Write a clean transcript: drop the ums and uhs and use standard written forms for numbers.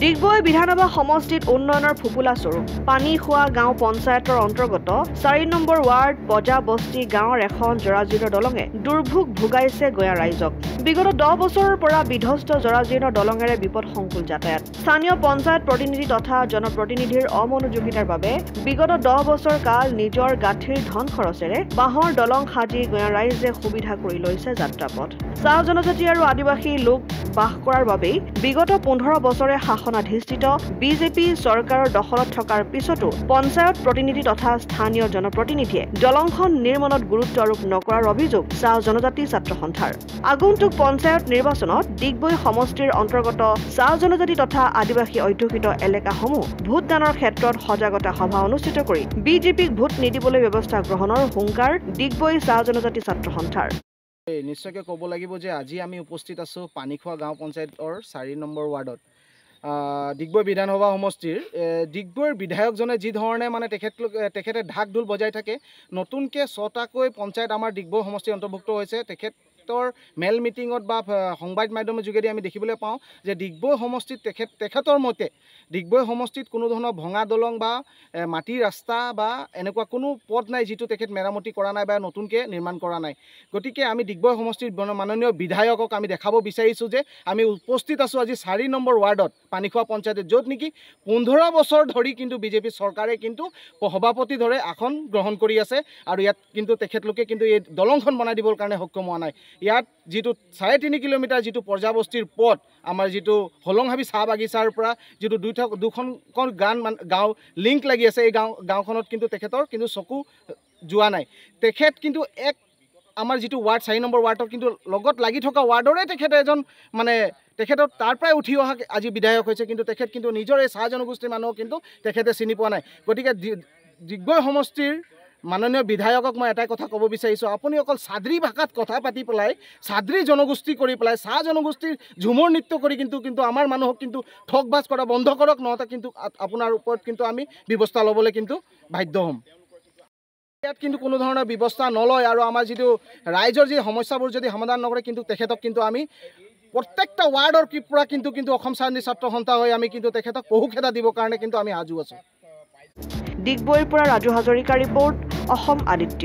ডিগবৈ বিধানসভা সমষ্টিত উন্নয়নৰ ফুপুলা স্বৰূপ পানী খোৱা গাঁও পঞ্চায়তৰ অন্তৰ্গত 4 নম্বৰ ৱাৰ্ড বজা বস্তি গাঁৱৰ এখন জৰাজীৰ্ণ দলঙে দুৰ্ভোগ ভোগাইছে গঞা ৰাইজক। বিগত 10 বছৰৰ পৰা বিধ্বস্ত জৰাজীৰ্ণ দলঙেৰে বিপদসংকুল যাতায়াত। স্থানীয় পঞ্চায়ত প্ৰতিনিধি তথা জনপ্ৰতিনিধিৰ অমনোযোগিতাৰ বাবে বিগত 10 বছৰ কাল নিজৰ গাঁঠিৰ ধন খৰচেৰে বাঁহৰ দলং সাজি গঞা ৰাইজে সুবিধা কৰি লৈছে যাত্ৰাপথ। চাহ জনজাতি আৰু আদিবাসী লোক বাস কৰাৰ বাবেই বিগত 15 বছৰে শাসনাধিষ্ঠিত বিজেপি চৰকাৰৰ দখলত থকাৰ পিছতো পঞ্চায়ত প্ৰতিনিধি তথা স্থানীয় জনপ্ৰতিনিধিয়ে দলংখন নিৰ্মাণত গুৰুত্ব আৰোপ নকৰাৰ অভিযোগ চাহ জনজাতি ছাত্ৰ সন্থাৰ। আগন্তুক পঞ্চায়ত নিৰ্বাচনত ডিগবৈ সমষ্টিৰ অন্তৰ্গত চাহ জনজাতি তথা আদিবাসী অধ্যুষিত এলেকাসমূহ ভোটদানৰ ক্ষেত্ৰত সজাগতা সভা অনুষ্ঠিত কৰি বিজেপিক ভোট নিদিবলৈ ব্যৱস্থা গ্ৰহণৰ হুংকাৰ ডিগবৈ চাহ জনজাতি ছাত্ৰ সন্থাৰ। নিশ্চয়কৈ ক'ব লাগিব যে আজি আমি উপস্থিত আছোঁ পানীখোৱা গাঁও পঞ্চায়তৰ 4 নম্বৰ ৱাৰ্ডত। ডিগবৈ বিধানসভা সমষ্টিৰ ডিগবৈৰ বিধায়কজনে যি ধৰণে মানে তেখেতে ঢাক ঢোল বজাই থাকে, নতুনকৈ 6টাকৈ পঞ্চায়ত আমাৰ ডিগবৈ সমষ্টিৰ অন্তৰ্ভুক্ত হৈছে। তেখেতৰ মেল মিটিঙত বা সংবাদ মাধ্যমৰ যোগেদি আমি দেখিবলৈ পাওঁ যে ডিগবৈ সমষ্টিত তেখেতৰ মতে ডিগবৈ সমষ্টিত কোনো ধৰণৰ ভঙা দলং বা মাটিৰ ৰাস্তা বা এনেকুৱা কোনো পথ নাই যিটো তেখেত মেৰামতি কৰা নাই বা নতুনকৈ নিৰ্মাণ কৰা নাই। গতিকে আমি ডিগবৈ সমষ্টিৰ মাননীয় বিধায়কক আমি দেখাব বিচাৰিছোঁ যে আমি উপস্থিত আছোঁ আজি 4 নম্বৰ ৱাৰ্ডত পানীখোৱা পঞ্চায়তত, য'ত নেকি 15 বছৰ ধৰি কিন্তু বিজেপি চৰকাৰে কিন্তু সভাপতি ধৰে আসন গ্ৰহণ কৰি আছে আৰু ইয়াত কিন্তু তেখেতলোকে কিন্তু এই দলংখন বনাই দিবৰ কাৰণে সক্ষম হোৱা নাই। ইয়াত যিটো 3.5 কিলোমিটাৰ যিটো পৰ্যাবস্তিৰ পথ, আমাৰ যিটো হলংহাবি চাহ বাগিচাৰ পৰা যিটো দুখন গাঁও লিংক লাগি আছে, এই গাঁওখনত কিন্তু তেখেতৰ কিন্তু চকু যোৱা নাই। তেখেত কিন্তু আমাৰ যিটো ৱাৰ্ড 4 নম্বৰ ৱাৰ্ডৰ কিন্তু লগত লাগি থকা ৱাৰ্ডৰে তেখেতে এজন মানে তেখেতৰ তাৰ পৰাই উঠি অহা আজি বিধায়ক হৈছে, কিন্তু তেখেত কিন্তু নিজৰ এই চাহ জনগোষ্ঠীৰ মানুহক কিন্তু তেখেতে চিনি পোৱা নাই। গতিকে ডিগবৈ সমষ্টিৰ মাননীয় বিধায়কক মই এটাই কথা ক'ব বিচাৰিছোঁ, আপুনি অকল চাদ্ৰী ভাষাত কথা পাতি পেলাই চাদ্ৰী জনগোষ্ঠী কৰি পেলাই চাহ জনগোষ্ঠীৰ ঝুমুৰ নৃত্য কৰি কিন্তু আমাৰ মানুহক কিন্তু ঠগ বাজ কৰা বন্ধ কৰক, নহ'লে কিন্তু আপোনাৰ ওপৰত কিন্তু আমি ব্যৱস্থা ল'বলৈ কিন্তু বাধ্য হ'ম। ইয়াত কিন্তু কোনো ধৰণৰ ব্যৱস্থা নলয় আৰু আমাৰ যিটো ৰাইজৰ যি সমস্যাবোৰ যদি সমাধান নকৰে কিন্তু তেখেতক কিন্তু আমি প্ৰত্যেকটা ৱাৰ্ডৰ পৰা কিন্তু অসম ছাত্ৰ সন্থা হৈ আমি কিন্তু তেখেতক পহুখেদা দিবৰ কাৰণে কিন্তু আমি সাজু আছোঁ। ডিগবৈৰ পৰা ৰাজু হাজৰিকা ৰিপৰ্ট, অসম আদিত্য।